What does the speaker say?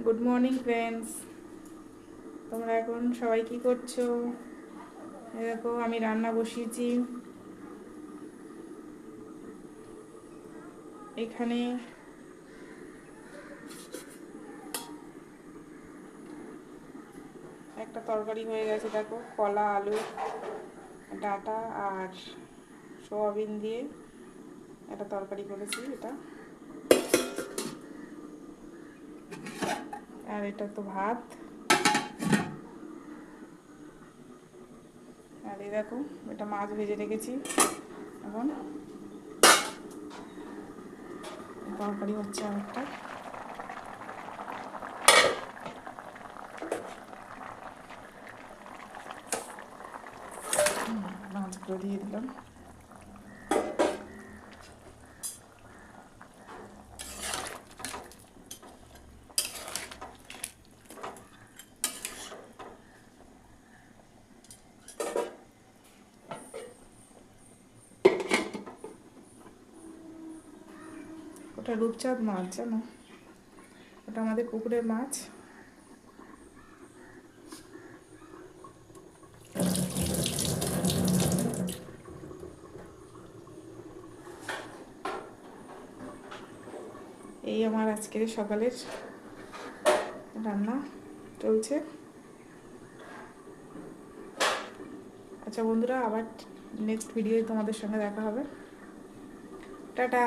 Good morning friends, তোমরা এখন সবাই কি করছো? দেখো আমি রান্না বসিয়েছি। এখানে একটা তরকারি হয়ে গেছে, দেখো কলা আলু ডাঁটা আর সোয়াবিন দিয়ে একটা তরকারি করেছি এটা। আর এটা তো ভাত। আর এই দেখো এটা মাছ ভেজে রেখেছি। এখন তরকারি হচ্ছে আর একটা। মাছগুলো দিয়ে দিলাম। ওটা রূপচাঁদ মাছ, জানো? ওটা আমাদের পুকুরের মাছ। এই আমার আজকের সকালের রান্না চলছে। আচ্ছা বন্ধুরা, আবার নেক্সট ভিডিওয় তোমাদের সঙ্গে দেখা হবে। টাটা।